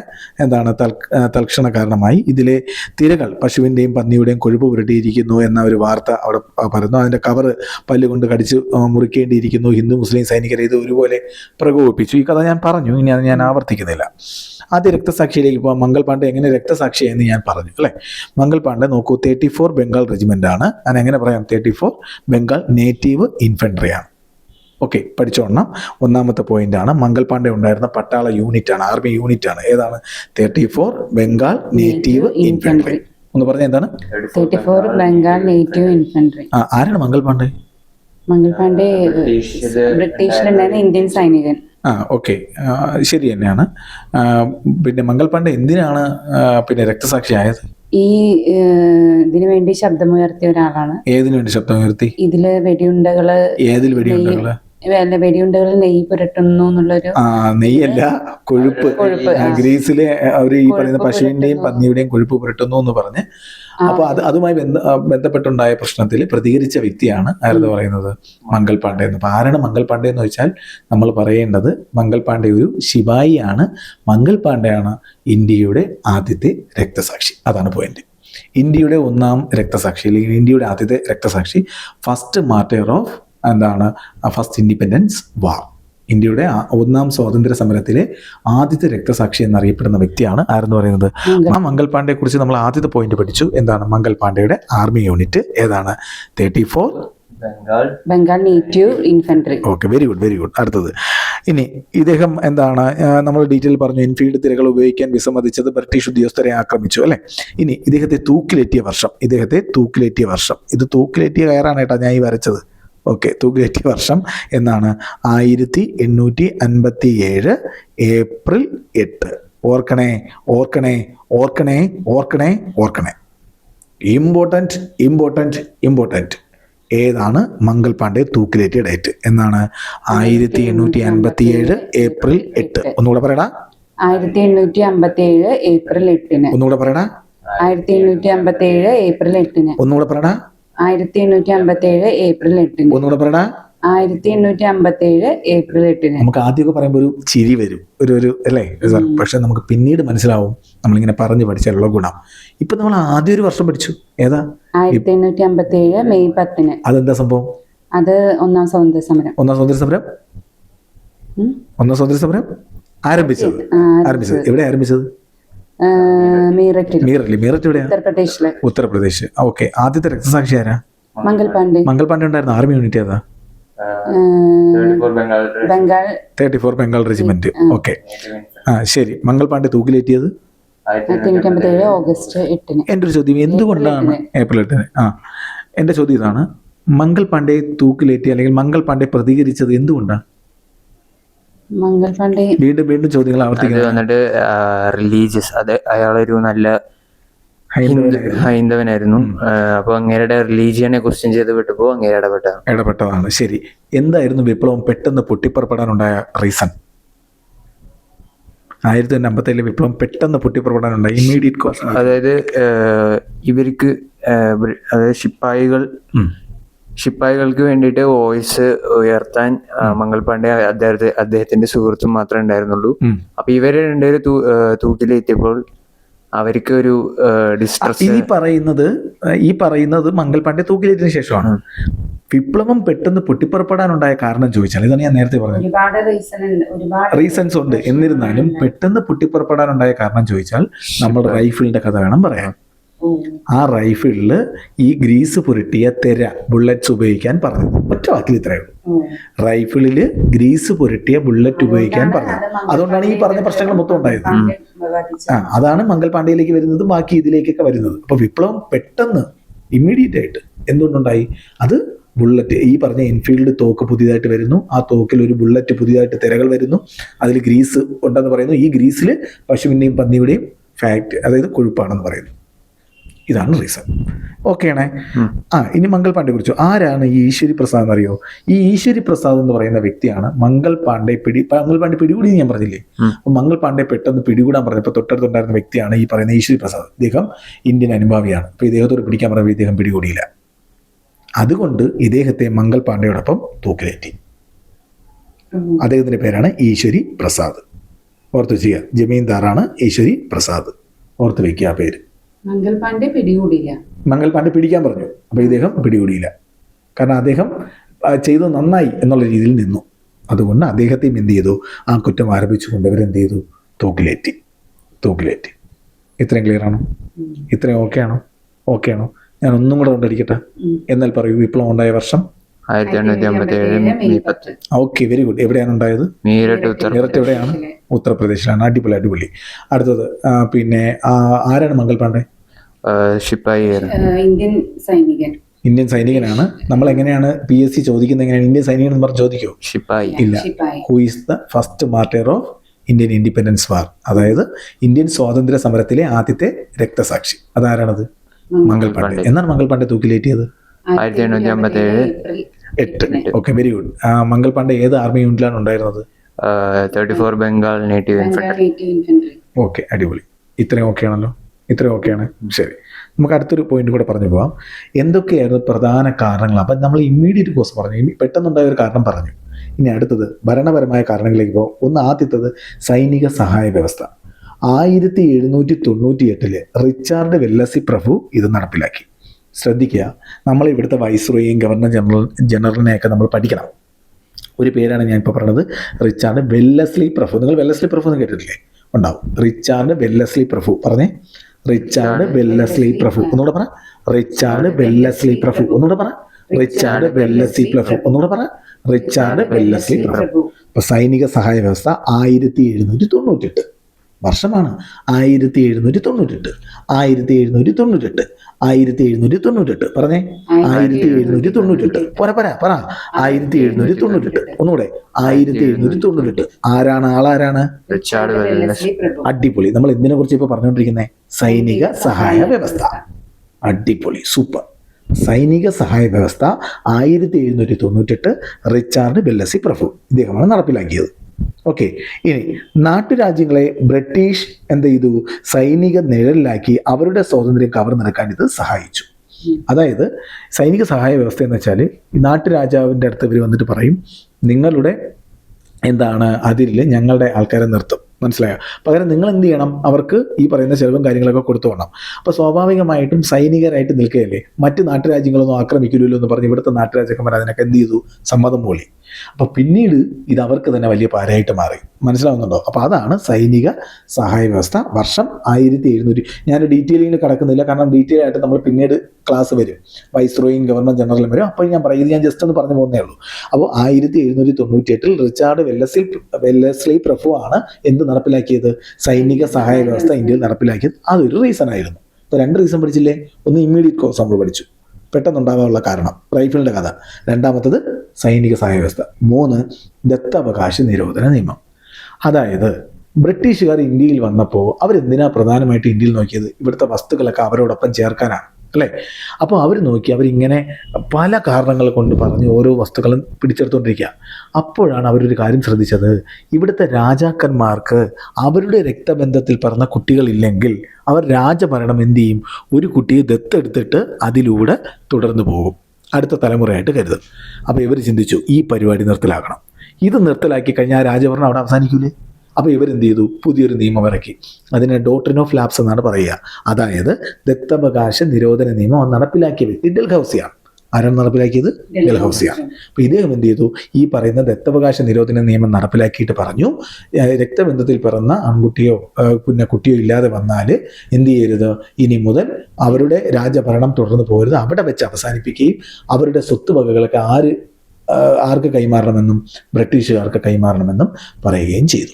തൽക്ഷണ കാരണമായി. ഇതിലെ തിരകൾ പശുവിൻ്റെയും പന്നിയുടെയും കൊഴുപ്പ് പുരട്ടിയിരിക്കുന്നു എന്ന ഒരു വാർത്ത അവിടെ പറയുന്നു. അതിൻ്റെ കവർ പല്ലുകൊണ്ട് കടിച്ച് മുറിക്കേണ്ടിയിരിക്കുന്നു. ഹിന്ദു മുസ്ലിം സൈനികരെ ഇത് ഒരുപോലെ പ്രകോപിപ്പിച്ചു. ഈ കഥ ഞാൻ പറഞ്ഞു, ഇനി അത് ഞാൻ ആവർത്തിക്കുന്നില്ല. ആദ്യ രക്തസാക്ഷിയിലേക്ക് പോകാം. മംഗൾ പാണ്ഡെ എങ്ങനെ രക്തസാക്ഷിയെന്ന് ഞാൻ പറഞ്ഞു, അല്ലേ? മംഗൾ പാണ്ഡെ നോക്കൂ, 34 ബംഗാൾ റെജിമെൻ്റ് ആണ്. ഞാൻ എങ്ങനെ പറയാം? 34 ബംഗാൾ നേറ്റീവ് ഇൻഫൻട്രി ആണ്. ഓക്കെ, പഠിച്ചോണം. ഒന്നാമത്തെ പോയിന്റ് ആണ്. മംഗൾ പാണ്ഡെ ഉണ്ടായിരുന്ന പട്ടാള യൂണിറ്റ് ആണ്, ആർമി യൂണിറ്റ് ആണ്. ഏതാണ്? 34 ബംഗാൾ നേറ്റീവ് ഇൻഫൻട്രി. ഒന്ന് പറഞ്ഞ എന്താണ്? 34 ബംഗാൾ നേറ്റീവ് ഇൻഫൻട്രി. ആരാണ് മംഗൾ പാണ്ഡെ? മംഗൾ പാണ്ഡെ ബ്രിട്ടീഷിലുണ്ടായിരുന്ന ഇന്ത്യൻ സൈനികൻ. ഓക്കെ, ശരി തന്നെയാണ്. പിന്നെ മംഗൾ പാണ്ഡെ എന്തിനാണ് രക്തസാക്ഷിയായത്? ഈ ഇതിനു വേണ്ടി ശബ്ദമുയർത്തിയ ഒരാളാണ്. ഏതിനു വേണ്ടി ശബ്ദമുയർത്തി? ഇതില് വെടിയുണ്ടകള്. ഏതിൽ വെടിയുണ്ടകള്? വെടിയുണ്ടകൾ നെയ്യ് പുരട്ടുന്നു എന്നുള്ളൊരു. നെയ്യല്ല, കൊഴുപ്പ്. ഗ്രീസിലെ അവർ ഈ പറയുന്ന പശുവിന്റെയും പന്നിയുടെയും കൊഴുപ്പ് പുരട്ടുന്നു എന്ന് പറഞ്ഞ് അപ്പൊ അതുമായി ബന്ധപ്പെട്ടുണ്ടായ പ്രശ്നത്തിൽ പ്രതികരിച്ച വ്യക്തിയാണ് ആരെന്ന് പറയുന്നത് മംഗൾ പാണ്ഡെ എന്ന്. അപ്പൊ ആരാണ് മംഗൾ പാണ്ഡെ എന്ന് വെച്ചാൽ നമ്മൾ പറയേണ്ടത് മംഗൾ പാണ്ഡെ ഒരു ശിപായിയാണ്. മംഗൾ പാണ്ഡെയാണ് ഇന്ത്യയുടെ ആദ്യത്തെ രക്തസാക്ഷി. അതാണ് പോയിന്റ്. ഇന്ത്യയുടെ ഒന്നാം രക്തസാക്ഷി അല്ലെങ്കിൽ ഇന്ത്യയുടെ ആദ്യത്തെ രക്തസാക്ഷി, first martyr of first independence war. ഇന്ത്യയുടെ ഒന്നാം സ്വാതന്ത്ര്യ സമരത്തിലെ ആദ്യത്തെ രക്തസാക്ഷി എന്നറിയപ്പെടുന്ന വ്യക്തിയാണ് ആരെന്ന് പറയുന്നത്. ആ മംഗൾ പാണ്ഡെയെ കുറിച്ച് നമ്മൾ ആദ്യത്തെ പോയിന്റ് പഠിച്ചു. എന്താണ് മംഗൾ പാണ്ഡെയുടെ ആർമി യൂണിറ്റ് ഏതാണ്? 34 Bengal native infantry. Okay, very good very good. അടുത്തത് ഇനി ഇദ്ദേഹം നമ്മൾ ഡീറ്റെയിൽ പറഞ്ഞു. എൻഫീൽഡ് തിരകൾ ഉപയോഗിക്കാൻ വിസമ്മതിച്ചത് ബ്രിട്ടീഷ് ഉദ്യോഗസ്ഥരെ ആക്രമിച്ചു അല്ലെ. ഇനി ഇദ്ദേഹത്തെ തൂക്കിലേറ്റിയ വർഷം, ഇത് തൂക്കിലേറ്റിയ കയറാണ് കേട്ടോ ഞാൻ ഈ വരച്ചത്. ഓക്കെ, തൂക്കിലേറ്റിയ വർഷം എന്നാണ് 1857 ഏപ്രിൽ 8. ഓർക്കണേ. ഇമ്പോർട്ടൻറ്റ്. ഏതാണ് മംഗൾ പാണ്ഡെ തൂക്കിലേറ്റിയ ഡേറ്റ് എന്നാണ്? 1857 ഏപ്രിൽ 8. ഒന്നുകൂടെ പറയടാ. 1857 ഏപ്രിൽ 8. ഒന്നുകൂടെ പറയടാ. 1857 ഏപ്രിൽ 8. ഒന്നുകൂടെ പറയടാ. 1857 ഏപ്രിൽ 8. ഒന്നുകൂടെ പറയടാ. 1857 ഏപ്രിൽ 8. നമുക്ക് ആദ്യമൊക്കെ പറയുമ്പോൾ ഒരു ചിരി വരും, ഒരു അല്ലേ, പക്ഷെ നമുക്ക് പിന്നീട് മനസ്സിലാവും നമ്മളിങ്ങനെ പറഞ്ഞു പഠിച്ചാലുള്ള ഗുണം. ഇപ്പൊ നമ്മൾ ആദ്യം ഒരു വർഷം പഠിച്ചു. ഏതാ? 1857 മെയ് 10. അതെന്താ സംഭവം? അത് ഒന്നാം സ്വാതന്ത്ര്യ സമരം. ഒന്നാം സ്വാതന്ത്ര്യ സമരം ആരംഭിച്ചത് എവിടെ ആരംഭിച്ചത്? മീററ്റിൽ. മീററ്റ് എവിടെയാ? ഉത്തർപ്രദേശ്. ഓക്കെ, ആദ്യത്തെ രക്തസാക്ഷി ആരാ? മംഗൾ പാണ്ഡെ. ഉണ്ടായിരുന്ന ആർമി യൂണിറ്റ് ഏതാ? ബംഗാൾ 34 ബംഗാൾ റെജിമെന്റ്. ഓക്കെ, ശരി. മംഗൾ പാണ്ഡെ തൂക്കിലേറ്റിയത് 1857 ഓഗസ്റ്റ് 8. എൻ്റെ ഒരു ചോദ്യം, എന്തുകൊണ്ടാണ് ഏപ്രിൽ 8? എൻ്റെ ചോദ്യം ഇതാണ്, മംഗൾ പാണ്ഡെ തൂക്കിലേറ്റി അല്ലെങ്കിൽ മംഗൾ പാണ്ഡെ പ്രതികരിച്ചത് എന്തുകൊണ്ടാണ്? മംഗൾ പാണ്ഡെ വീണ്ടും ചോദ്യങ്ങൾ ആവർത്തിക്കുന്നത് വന്നിട്ട് റിലീജിയസ്, അയാളൊരു നല്ല ഹൈന്ദവനായിരുന്നു. അപ്പൊ അങ്ങേരുടെ റിലീജിയനെ ക്വസ്റ്റ്യൻ ചെയ്ത് വിട്ടപ്പോ അങ്ങേരെ ഇടപെട്ടതാണ്. ശരി, എന്തായിരുന്നു വിപ്ലവം പെട്ടെന്ന് പൊട്ടിപ്പുറപ്പെടാനുണ്ടായ റീസൺ? 1857 വിപ്ലവം പെട്ടെന്ന് പൊട്ടിപ്പുറപ്പെടാനുണ്ടായ ഇമ്മീഡിയറ്റ് കോസ്? അതായത് ഇവർക്ക് അതായത് ശിപ്പായികൾക്ക് വേണ്ടിയിട്ട് വോയിസ് ഉയർത്താൻ മംഗൾ പാണ്ഡെ അദ്ദേഹത്തിന്റെ സുഹൃത്തും മാത്രമേ ഉണ്ടായിരുന്നുള്ളൂ. അപ്പൊ ഇവര് രണ്ടുപേര് തൂക്കിലേറ്റിയപ്പോൾ അവർക്ക് ഒരു ഡിസ്ട്രസ്. ഈ പറയുന്നത് മംഗൾ പാണ്ഡെ തൂക്കിലേറ്റിന് ശേഷമാണ്. വിപ്ലവം പെട്ടെന്ന് പൊട്ടിപ്പുറപ്പെടാനുണ്ടായ കാരണം ചോദിച്ചാൽ, ഇതാണ് ഞാൻ നേരത്തെ പറഞ്ഞത്. റീസൺസ് ഉണ്ട്, എന്നിരുന്നാലും പെട്ടെന്ന് പൊട്ടിപ്പുറപ്പെടാനുണ്ടായ കാരണം ചോദിച്ചാൽ നമ്മൾ റൈഫിളിന്റെ കഥ വേണം പറയാൻ. ആ റൈഫിളില് ഈ ഗ്രീസ് പുരട്ടിയ ബുള്ളറ്റ്സ് ഉപയോഗിക്കാൻ പറഞ്ഞു. ഒറ്റ വാക്കിൽ ഇത്രയേ ഉള്ളൂ. റൈഫിളില് ഗ്രീസ് പുരട്ടിയ ബുള്ളറ്റ് ഉപയോഗിക്കാൻ പറഞ്ഞു. അതുകൊണ്ടാണ് ഈ പറഞ്ഞ പ്രശ്നങ്ങൾ മൊത്തം ഉണ്ടായത്. അതാണ് മംഗൾ പാണ്ഡെയിലേക്ക് വരുന്നത്, ബാക്കി ഇതിലേക്കൊക്കെ വരുന്നത്. അപ്പൊ വിപ്ലവം പെട്ടെന്ന് ഇമ്മീഡിയറ്റ് ആയിട്ട് എന്തുകൊണ്ടുണ്ടായി? അത് ബുള്ളറ്റ്, ഈ പറഞ്ഞ എൻഫീൽഡ് തോക്ക് പുതിയതായിട്ട് വരുന്നു. ആ തോക്കിൽ ഒരു ബുള്ളറ്റ് പുതിയതായിട്ട് തിരകൾ വരുന്നു. അതിൽ ഗ്രീസ് ഉണ്ടെന്ന് പറയുന്നു. ഈ ഗ്രീസിൽ പശുവിൻ്റെയും പന്നിയുടെയും ഫാക്ട്, അതായത് കൊഴുപ്പാണെന്ന് പറയുന്നു. ഇതാണ് റീസൺ. ഓക്കെ ആണേ. ഇനി മംഗൾ പാണ്ഡെ കുറിച്ചു. ആരാണ് ഈ ഈശ്വരി പ്രസാദ് എന്നറിയോ? ഈ ഈശ്വരി പ്രസാദ് എന്ന് പറയുന്ന വ്യക്തിയാണ് മംഗൾ പാണ്ഡെ പിടികൂടി ഞാൻ പറഞ്ഞില്ലേ. അപ്പൊ മംഗൾ പാണ്ഡെ പെട്ടെന്ന് പിടികൂടാൻ പറഞ്ഞപ്പോൾ തൊട്ടടുത്തുണ്ടായിരുന്ന വ്യക്തിയാണ് ഈ പറയുന്ന ഈശ്വരി പ്രസാദ്. ഇദ്ദേഹം ഇന്ത്യൻ അനുഭാവിയാണ്. അപ്പൊ ഇദ്ദേഹത്തോട് പിടിക്കാൻ പറഞ്ഞപ്പോൾ ഇദ്ദേഹം പിടികൂടിയില്ല. അതുകൊണ്ട് ഇദ്ദേഹത്തെ മംഗൾ പാണ്ഡെയോടൊപ്പം തൂക്കിലേറ്റി. അദ്ദേഹത്തിന്റെ പേരാണ് ഈശ്വരി പ്രസാദ്. ഓർത്ത് വെക്കുക, ജമീന്ദാറാണ് ഈശ്വരി പ്രസാദ്. ഓർത്ത് വെക്കുക ആ പേര്. മംഗൾ പാണ്ഡെ പിടിക്കാൻ പറഞ്ഞു. അപ്പൊ ഇദ്ദേഹം പിടികൂടിയില്ല. കാരണം അദ്ദേഹം ചെയ്തത് നന്നായി എന്നുള്ള രീതിയിൽ നിന്നു. അതുകൊണ്ട് അദ്ദേഹത്തെയും എന്ത് ചെയ്തു? ആ കുറ്റം ആരോപിച്ചുകൊണ്ട് ഇവരെന്ത് ചെയ്തു? തൂക്കിലേറ്റി. ഇത്രയും ക്ലിയർ ആണോ? ഇത്രയും ഓക്കെ ആണോ? ഞാൻ ഒന്നും കൂടെ കൊണ്ടിരിക്കട്ടെ. എന്നാൽ പറയൂ, വിപ്ലവം ഉണ്ടായ വർഷം 1857 മെയ് 10. Okay, very good. എവിടെയാണ് ഉണ്ടായത്? മീററ്റ് എവിടെയാണ്? ഉത്തർപ്രദേശിലാണ്. അടിപൊളി. അടുത്തത് പിന്നെ ആരാണ് മംഗൾ പാണ്ഡെ? ഇന്ത്യൻ സൈനികനാണ്. നമ്മൾ എങ്ങനെയാണ് PSC ചോദിക്കുന്നത്? എങ്ങനെയാണ് ഇന്ത്യൻ സൈനികൻ എന്ന് പറഞ്ഞ് ചോദിക്കോ? ഇല്ല. Who is the first martyr of Indian independence war? അതായത് ഇന്ത്യൻ സ്വാതന്ത്ര്യ സമരത്തിലെ ആദ്യത്തെ രക്തസാക്ഷി. അതാരാണത്? മംഗൾ പാണ്ഡെ. എന്നാണ് മംഗൾ പാണ്ഡെ തൂക്കിലേറ്റിയത്? 1857 okay, very good. Mangal Pandey ഏത് ആർമി യൂണിറ്റിലാണ് ഉണ്ടായിരുന്നത്? 34 ബംഗാൾ നേറ്റീവ് ഇൻഫൻട്രി. ഓക്കെ, അടിപൊളി. ഇത്രയും ഓക്കെ ആണല്ലോ? ഇത്രയും ഓക്കെയാണ്. ശരി, നമുക്ക് അടുത്തൊരു പോയിന്റ് കൂടെ പറഞ്ഞു പോകാം. എന്തൊക്കെയായിരുന്നു പ്രധാന കാരണങ്ങൾ? അപ്പം നമ്മൾ ഇമ്മീഡിയറ്റ് കോസ് പറഞ്ഞു, പെട്ടെന്നുണ്ടായ ഒരു കാരണം പറഞ്ഞു. ഇനി അടുത്തത് ഭരണപരമായ കാരണങ്ങളിലേക്ക് പോകും. ഒന്ന് ആദ്യത്തത് സൈനിക സഹായ വ്യവസ്ഥ. 1798 റിച്ചാർഡ് വെല്ലസി പ്രഭു ഇത് നടപ്പിലാക്കി. ശ്രദ്ധിക്കുക, നമ്മൾ ഇവിടുത്തെ വൈസ്രോയും ഗവർണർ ജനറലിനെയൊക്കെ നമ്മൾ പഠിക്കണം. ഒരു പേരാണ് ഞാൻ ഇപ്പോൾ പറഞ്ഞത്, റിച്ചാർഡ് വെല്ലസ്ലി പ്രഭു. നിങ്ങൾ വെല്ലസ്ലി പ്രഭു എന്ന് കേട്ടിട്ടില്ലേ? ഉണ്ടാവും. റിച്ചാർഡ് വെല്ലസ്ലി പ്രഭു. പറഞ്ഞേ, റിച്ചാർഡ് വെല്ലസ്ലി പ്രഭു. ഒന്നുകൂടെ പറ, റിച്ചാർഡ് വെല്ലസ്ലി പ്രഭു. ഒന്നുകൂടെ പറ, റിച്ചാർഡ് വെല്ലസ്ലി പ്രഭു. ഒന്നുകൂടെ പറ, റിച്ചാർഡ് വെല്ലസ്ലി പ്രഭു. അപ്പൊ സൈനിക സഹായ വ്യവസ്ഥ 1798 വർഷമാണ്. 1798 പറഞ്ഞേ, 1798. പറ 1798. ഒന്നുകൂടെ 1798. ആളാരാണ്? അടിപൊളി. നമ്മൾ എന്തിനെ കുറിച്ച് ഇപ്പൊ പറഞ്ഞുകൊണ്ടിരിക്കുന്നത്? സൈനിക സഹായ വ്യവസ്ഥ. അടിപൊളി, സൂപ്പർ. സൈനിക സഹായ വ്യവസ്ഥ 1798 റിച്ചാർഡ് വെല്ലസി പ്രഭു ഇദ്ദേഹമാണ് നടപ്പിലാക്കിയത്. ഓക്കെ. ഇനി നാട്ടുരാജ്യങ്ങളെ ബ്രിട്ടീഷ് എന്ത് ചെയ്തു? സൈനിക നിഴലിലാക്കി അവരുടെ സ്വാതന്ത്ര്യം കവർന്നെടുക്കാൻ ഇത് സഹായിച്ചു. അതായത് സൈനിക സഹായ വ്യവസ്ഥ എന്ന് വെച്ചാൽ നാട്ടുരാജാവിൻ്റെ അടുത്ത് ഇവർ വന്നിട്ട് പറയും, നിങ്ങളുടെ എന്താണ് അതിൽ ഞങ്ങളുടെ ആൾക്കാരെ നിർത്തും. മനസ്സിലായോ? പകരം നിങ്ങൾ എന്ത് ചെയ്യണം? അവർക്ക് ഈ പറയുന്ന ചെലവും കാര്യങ്ങളൊക്കെ കൊടുത്തു വേണം. അപ്പോൾ സ്വാഭാവികമായിട്ടും സൈനികരായിട്ട് നിൽക്കുകയല്ലേ, മറ്റ് നാട്ടുരാജ്യങ്ങളൊന്നും ആക്രമിക്കില്ലല്ലോ എന്ന് പറഞ്ഞ് ഇവിടുത്തെ നാട്ടുരാജാക്കന്മാർ അതിനൊക്കെ എന്ത് ചെയ്തു? സമ്മതം മൂളി. അപ്പോൾ പിന്നീട് ഇത് അവർക്ക് തന്നെ വലിയ പാരായിട്ട് മാറി. മനസ്സിലാവുന്നുണ്ടോ? അപ്പോൾ അതാണ് സൈനിക സഹായ വ്യവസ്ഥ. വർഷം 1700. ഞാൻ ഡീറ്റെയിലിങ്ങിൽ കടക്കുന്നില്ല, കാരണം ഡീറ്റെയിൽ ആയിട്ട് നമ്മൾ പിന്നീട് ക്ലാസ് വരും, വൈസ്രോയും ഗവർണർ ജനറലും വരും. അപ്പോൾ ഞാൻ പറയും, ഇത് ഞാൻ ജസ്റ്റ് ഒന്ന് പറഞ്ഞു പോകുന്നേ ഉള്ളൂ. അപ്പോൾ 1798 റിച്ചാർഡ് വെല്ലസ്ലി പ്രഭു ആണ് എന്ത് നടപ്പിലാക്കിയത്? സൈനിക സഹായ വ്യവസ്ഥ ഇന്ത്യയിൽ നടപ്പിലാക്കിയത്. അതൊരു റീസൺ ആയിരുന്നു. ഇപ്പോൾ 2 റീസൺ പഠിച്ചില്ലേ? ഒന്ന് ഇമ്മീഡിയറ്റ് കോസ് നമ്മൾ പഠിച്ചു, പെട്ടെന്നുണ്ടാകാനുള്ള കാരണം, റൈഫിളിൻ്റെ കഥ. രണ്ടാമത്തത് സൈനിക സഹായ വ്യവസ്ഥ. 3 ദത്തവകാശ നിരോധന നിയമം. അതായത് ബ്രിട്ടീഷുകാർ ഇന്ത്യയിൽ വന്നപ്പോൾ അവരെന്തിനാ പ്രധാനമായിട്ട് ഇന്ത്യയിൽ നോക്കിയത്? ഇവിടുത്തെ വസ്തുക്കളൊക്കെ അവരോടൊപ്പം ചേർക്കാനാണ്, അല്ലേ? അപ്പോൾ അവർ നോക്കി, അവരിങ്ങനെ പല കാരണങ്ങൾ കൊണ്ട് പറഞ്ഞ് ഓരോ വസ്തുക്കളും പിടിച്ചെടുത്തുകൊണ്ടിരിക്കുക. അപ്പോഴാണ് അവരൊരു കാര്യം ശ്രദ്ധിച്ചത്, ഇവിടുത്തെ രാജാക്കന്മാർക്ക് അവരുടെ രക്തബന്ധത്തിൽ പറഞ്ഞ കുട്ടികളില്ലെങ്കിൽ അവർ രാജഭരണം എന്ത് ചെയ്യും? ഒരു കുട്ടിയെ ദത്തെടുത്തിട്ട് അതിലൂടെ തുടർന്നു പോകും, അടുത്ത തലമുറയായിട്ട് കരുതും. അപ്പോൾ ഇവർ ചിന്തിച്ചു, ഈ പരിപാടി നിർത്തലാക്കണം. ഇത് നിർത്തലാക്കി കഴിഞ്ഞാൽ ആ രാജഭരണം അവിടെ അവസാനിക്കൂലേ? അപ്പോൾ ഇവരെന്ത് ചെയ്തു? പുതിയൊരു നിയമം ഇറക്കി. അതിനെ ഡോക്ട്രിൻ ഓഫ് ലാപ്സ് എന്നാണ് പറയുക. അതായത് ദത്തവകാശ നിരോധന നിയമം നടപ്പിലാക്കിയ വ്യക്തി ഡൽഹൌസിയാണ്. ആരാണ് നടപ്പിലാക്കിയത്? ഡൽഹൌസിയാണ്. അപ്പോൾ ഇദ്ദേഹം എന്ത് ചെയ്തു? ഈ പറയുന്ന ദത്തവകാശ നിരോധന നിയമം നടപ്പിലാക്കിയിട്ട് പറഞ്ഞു, രക്തബന്ധത്തിൽ പിറന്ന ആൺകുട്ടിയോ പിന്നെ കുട്ടിയോ ഇല്ലാതെ വന്നാൽ എന്ത് ചെയ്യരുത്? ഇനി മുതൽ അവരുടെ രാജഭരണം തുടർന്ന് പോകരുത്, അവിടെ വെച്ച് അവസാനിപ്പിക്കുകയും അവരുടെ സ്വത്തുവകകളൊക്കെ ആർക്ക് കൈമാറണമെന്നും ബ്രിട്ടീഷുകാർക്ക് കൈമാറണമെന്നും പറയുകയും ചെയ്തു.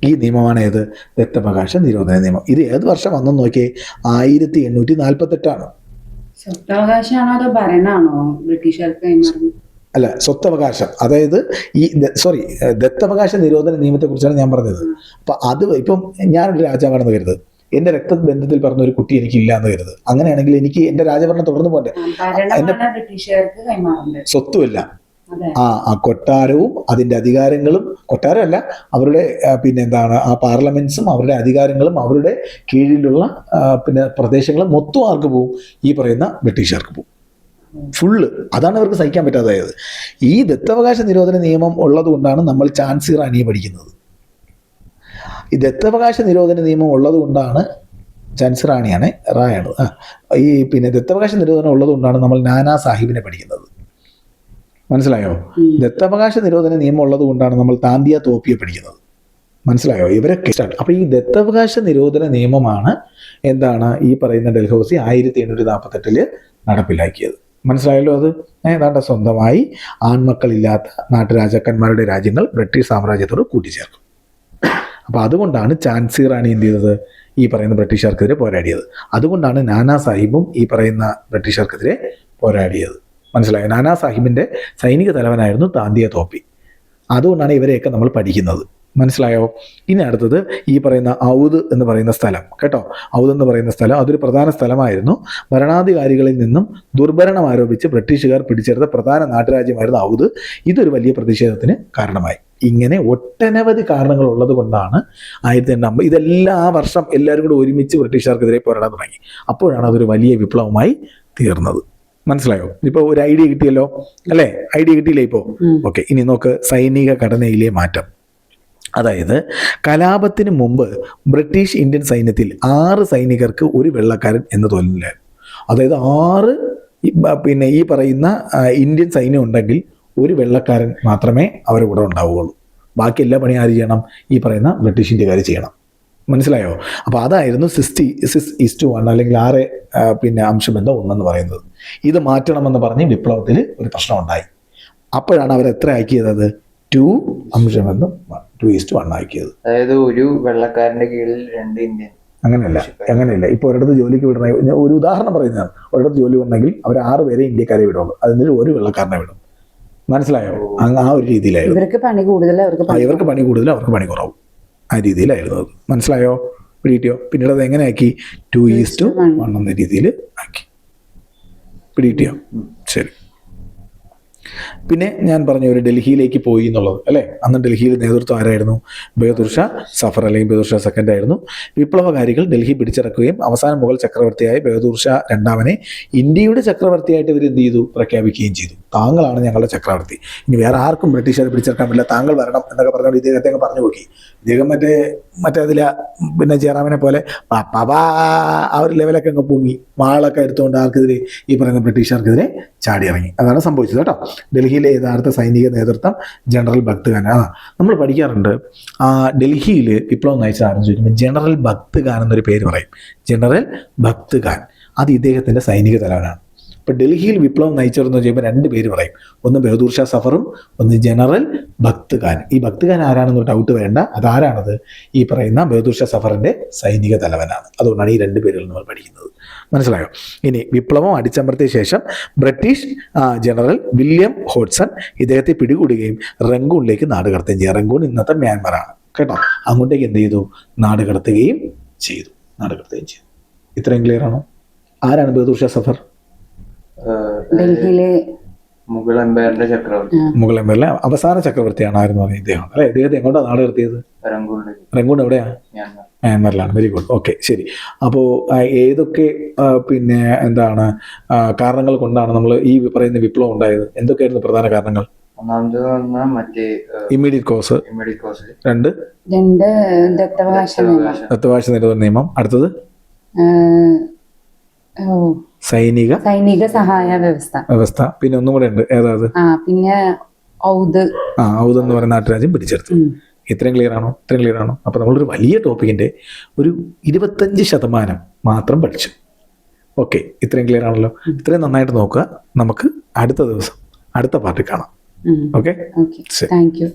ഈ നിയമമാണ് ഏത്? ദത്തവകാശ നിരോധന നിയമം. ഇത് ഏത് വർഷം വന്നെന്ന് നോക്കിയേ? 1848. സ്വത്തവകാശമാണോ അതോ ഭരണമാണോ ബ്രിട്ടീഷുകാർക്ക് കൈമാറുന്നത്? അല്ല, സ്വത്തവകാശം. അതായത് ദത്തവകാശ നിരോധന നിയമത്തെ കുറിച്ചാണ് ഞാൻ പറഞ്ഞത്. അപ്പൊ അത് ഇപ്പം ഞാനൊരു രാജാവാണെന്ന് കരുത്, എന്റെ രക്തബന്ധത്തിൽ പറഞ്ഞ ഒരു കുട്ടി എനിക്ക് ഇല്ല എന്ന് കരുത്. അങ്ങനെയാണെങ്കിൽ എനിക്ക് എന്റെ രാജഭരണം തുടർന്ന് പോകണ്ടേ? എന്റെ സ്വത്തുമില്ല, ആ കൊട്ടാരവും അതിന്റെ അധികാരങ്ങളും, കൊട്ടാരമല്ല അവരുടെ ആ പാർലമെന്റ്സും അവരുടെ അധികാരങ്ങളും അവരുടെ കീഴിലുള്ള പ്രദേശങ്ങളും മൊത്തം ആർക്ക് പോവും? ഈ പറയുന്ന ബ്രിട്ടീഷുകാർക്ക് പോവും ഫുള്ള്. അതാണ് അവർക്ക് സഹിക്കാൻ പറ്റാതായത്. ഈ ദത്തവകാശ നിരോധന നിയമം ഉള്ളത് കൊണ്ടാണ് നമ്മൾ ഝാൻസി റാണിയെ പഠിക്കുന്നത്. ഈ ദത്തവകാശ നിരോധന നിയമം ഉള്ളത് കൊണ്ടാണ് ഝാൻസി റാണിയാണ് ഈ ദത്തവകാശ നിരോധനം ഉള്ളത് കൊണ്ടാണ് നമ്മൾ നാനാ സാഹിബിനെ പഠിക്കുന്നത്. മനസ്സിലായോ? ദത്തവകാശ നിരോധന നിയമം ഉള്ളത് കൊണ്ടാണ് നമ്മൾ താന്തിയ തോപ്പിയെ പഠിക്കുന്നത്. മനസ്സിലായോ? ഇവരൊക്കെ സ്റ്റാർട്ട്. അപ്പോൾ ഈ ദത്തവകാശ നിരോധന നിയമമാണ് ഈ പറയുന്ന ഡൽഹൌസി 1848 നടപ്പിലാക്കിയത്. മനസ്സിലായല്ലോ? അത് ഏതാണ്ട് സ്വന്തമായി ആൺമക്കളില്ലാത്ത നാട്ടുരാജാക്കന്മാരുടെ രാജ്യങ്ങൾ ബ്രിട്ടീഷ് സാമ്രാജ്യത്തോട് കൂട്ടിച്ചേർക്കും. അപ്പോൾ അതുകൊണ്ടാണ് ഝാൻസി റാണി എന്ത് ചെയ്തത്? ഈ പറയുന്ന ബ്രിട്ടീഷുകാർക്കെതിരെ പോരാടിയത്. അതുകൊണ്ടാണ് നാനാ സാഹിബും ഈ പറയുന്ന ബ്രിട്ടീഷുകാർക്കെതിരെ പോരാടിയത്. മനസ്സിലായോ? നാനാ സാഹിബിൻ്റെ സൈനിക തലവനായിരുന്നു താന്തിയ തോപ്പി. അതുകൊണ്ടാണ് ഇവരെയൊക്കെ നമ്മൾ പഠിക്കുന്നത്. മനസ്സിലായോ? ഇനി അടുത്തത് ഈ പറയുന്ന ഔദ് എന്ന് പറയുന്ന സ്ഥലം കേട്ടോ. ഔദ് എന്ന് പറയുന്ന സ്ഥലം അതൊരു പ്രധാന സ്ഥലമായിരുന്നു. ഭരണാധികാരികളിൽ നിന്നും ദുർഭരണം ആരോപിച്ച് ബ്രിട്ടീഷുകാർ പിടിച്ചെടുത്ത പ്രധാന നാട്ടുരാജ്യമായിരുന്നു ഔദ്. ഇതൊരു വലിയ പ്രതിഷേധത്തിന് കാരണമായി. ഇങ്ങനെ ഒട്ടനവധി കാരണങ്ങൾ ഉള്ളത് കൊണ്ടാണ് 1850 ഇതെല്ലാം ആ വർഷം എല്ലാവരും കൂടെ ഒരുമിച്ച് ബ്രിട്ടീഷുകാർക്കെതിരെ പോരാടാൻ തുടങ്ങി. അപ്പോഴാണ് അതൊരു വലിയ വിപ്ലവമായി തീർന്നത്. മനസ്സിലായോ? ഇപ്പൊ ഒരു ഐഡിയ കിട്ടിയല്ലോ അല്ലേ? ഐഡിയ കിട്ടിയില്ലേ ഇപ്പോൾ? ഓക്കെ, ഇനി നോക്ക് സൈനിക ഘടനയിലെ മാറ്റം. അതായത് കലാപത്തിന് മുമ്പ് ബ്രിട്ടീഷ് ഇന്ത്യൻ സൈന്യത്തിൽ 6 സൈനികർക്ക് ഒരു വെള്ളക്കാരൻ എന്ന തോന്നലായിരുന്നു. അതായത് 6 പിന്നെ ഈ പറയുന്ന ഇന്ത്യൻ സൈന്യം ഉണ്ടെങ്കിൽ ഒരു വെള്ളക്കാരൻ മാത്രമേ അവരുടെ കൂടെ ഉണ്ടാവുകയുള്ളൂ. ബാക്കി എല്ലാ പണിയും ആര് ചെയ്യണം? ഈ പറയുന്ന ബ്രിട്ടീഷ് ഇന്ത്യക്കാർ ചെയ്യണം. മനസ്സിലായോ? അപ്പോൾ അതായിരുന്നു 6:1 അല്ലെങ്കിൽ 6 പിന്നെ അംശബന്ധം 1 എന്ന് പറയുന്നത്. ഇത് മാറ്റണമെന്ന് പറഞ്ഞ് വിപ്ലവത്തിൽ ഒരു പ്രശ്നം ഉണ്ടായി. അപ്പോഴാണ് അവർ എത്ര ആക്കിയത്? അത് 2 അംശബന്ധം 2:1 ആക്കിയത്. അതായത് ഒരു വെള്ളക്കാരന്റെ കീഴിൽ 2 ഇന്ത്യൻ. അങ്ങനെയല്ല. ഇപ്പോൾ ഒരിടത്ത് ജോലിക്ക് വിടണ ഒരു ഉദാഹരണം പറയുന്നതാണ്. ഒരിടത്ത് ജോലി ഉണ്ടെങ്കിൽ അവർ 6 പേരെ ഇന്ത്യക്കാരെ വിടുള്ളൂ, അതിന് ഒരു വെള്ളക്കാരനെ വിടും. മനസ്സിലായോ? ആ ഒരു രീതിയിലായിരുന്നു. ഇവർക്ക് പണി കൂടുതൽ, അവർക്ക് പണി കുറവും, ആ രീതിയിലായിരുന്നു അത്. മനസ്സിലായോ? പിടികിട്ടിയോ? പിന്നീട് അത് എങ്ങനെ ആക്കി? 2:1 എന്ന രീതിയിൽ ആക്കി. പിടികിട്ടിയോ? ശരി. പിന്നെ ഞാൻ പറഞ്ഞു ഒരു ഡൽഹിയിലേക്ക് പോയി എന്നുള്ളത് അല്ലേ. അന്ന് ഡൽഹിയിൽ നേതൃത്വം ആരായിരുന്നു? ബഹദൂർ ഷാ സഫർ അല്ലെങ്കിൽ ബഹദൂർ ഷാ സെക്കൻഡ് ആയിരുന്നു. വിപ്ലവകാരികൾ ഡൽഹി പിടിച്ചടക്കുകയും അവസാന മുഗൾ ചക്രവർത്തിയായ ബഹദൂർ ഷാ രണ്ടാമനെ ഇന്ത്യയുടെ ചക്രവർത്തിയായിട്ട് ഇവർ എന്ത് ചെയ്തു? പ്രഖ്യാപിക്കുകയും ചെയ്തു. താങ്കളാണ് ഞങ്ങളുടെ ചക്രവർത്തി, ഇനി വേറെ ആർക്കും ബ്രിട്ടീഷുകാരെ പിടിച്ചെടുക്കാൻ പറ്റില്ല, താങ്കൾ വരണം എന്നൊക്കെ പറഞ്ഞുകൊണ്ട് ഇദ്ദേഹത്തെ അങ്ങ് പറഞ്ഞു നോക്കി. ഇദ്ദേഹം മറ്റേ അതില പിന്നെ ജയറാമിനെ പോലെ ആ ഒരു ലെവലൊക്കെ അങ്ങ് പൊങ്ങി വാളൊക്കെ എടുത്തുകൊണ്ട് ആർക്കെതിരെ? ഈ പറയുന്ന ബ്രിട്ടീഷുകാർക്കെതിരെ ചാടി ഇറങ്ങി. അതാണ് സംഭവിച്ചത് കേട്ടോ. ഡൽഹിയിലെ യഥാർത്ഥ സൈനിക നേതൃത്വം ജനറൽ ഭക്ത് ഖാൻ. നമ്മൾ പഠിക്കാറുണ്ട്. ഡൽഹിയിൽ വിപ്ലവം നയിച്ച ആരെന്ന് ചോദിക്കുമ്പോൾ ജനറൽ ഭക്ത് ഖാൻ എന്നൊരു പേര് പറയും. ജനറൽ ഭക്ത് ഖാൻ അത് ഇദ്ദേഹത്തിൻ്റെ സൈനിക തലവനാണ്. ഇപ്പോൾ ഡൽഹിയിൽ വിപ്ലവം നയിച്ചവരെന്ന് ചോദിക്കുമ്പോൾ 2 പേര് പറയും. ഒന്ന് ബഹദൂർ ഷാ സഫറും ഒന്ന് ജനറൽ ഭക്ത് ഖാൻ. ഈ ഭക്ത് ഖാൻ ആരാണെന്നൊരു ഡൗട്ട് വേണ്ട. അതാരാണത്? ഈ പറയുന്ന ബഹദൂർ ഷാ സഫറിൻ്റെ സൈനിക തലവനാണ്. അതുകൊണ്ടാണ് ഈ 2 പേരുകൾ നമ്മൾ പഠിക്കുന്നത്. മനസ്സിലായോ? ഇനി വിപ്ലവം അടിച്ചമർത്തിയ ശേഷം ബ്രിട്ടീഷ് ജനറൽ വില്യം ഹോഡ്സൺ ഇദ്ദേഹത്തെ പിടികൂടുകയും റംഗൂണിലേക്ക് നാട് കടത്തുകയും ചെയ്തു. റംഗൂൺ ഇന്നത്തെ മ്യാൻമറാണ് കേട്ടോ. അങ്ങോട്ടേക്ക് എന്ത് ചെയ്തു? നാട് കടത്തുകയും ചെയ്തു. ഇത്രയും ക്ലിയർ ആണോ? ആരാണ് ബഹദൂർ ഷാ സഫർ? ഡൽഹിയിലെ മുഗൾ എംപയറിന്റെ ചക്രവർത്തി. മുഗൾ എംപയറിലെ അവസാന ചക്രവർത്തിയാണ് ആയിരുന്നു പറഞ്ഞത് ഇദ്ദേഹം അല്ലെ. ഇദ്ദേഹത്തെ എങ്ങോട്ടാണ് നാട് കടത്തിയത്? റംഗൂൺ എവിടെയാ? മ്യാൻമറിലാണ്. Very good. ഓക്കെ, ശരി. അപ്പോൾ ഏതൊക്കെ പിന്നെ എന്താണ് കാരണങ്ങൾ കൊണ്ടാണ് നമ്മൾ ഈ പറയുന്ന വിപ്ലവം ഉണ്ടായത്? എന്തൊക്കെയായിരുന്നു പ്രധാന കാരണങ്ങൾ? Immediate cos. 2 ദത്തവകാശ നിരോധന നിയമം. അടുത്തത് സൈനിക സഹായ വ്യവസ്ഥ. പിന്നെ ഒന്നും കൂടെ ഉണ്ട്. ഏതാത്? പിന്നെ ഔദ് എന്ന് പറയുന്ന നാട്ടുരാജ്യം പിടിച്ചെടുത്തു. ഇത്രയും ക്ലിയർ ആണോ? അപ്പൊ നമ്മളൊരു വലിയ ടോപ്പിക്കിന്റെ ഒരു 25% മാത്രം പഠിച്ചു. ഓക്കെ, ഇത്രയും ക്ലിയർ ആണല്ലോ. ഇത്രയും നന്നായിട്ട് നോക്കുക. നമുക്ക് അടുത്ത ദിവസം അടുത്ത പാർട്ടിൽ കാണാം. Okay, thank you.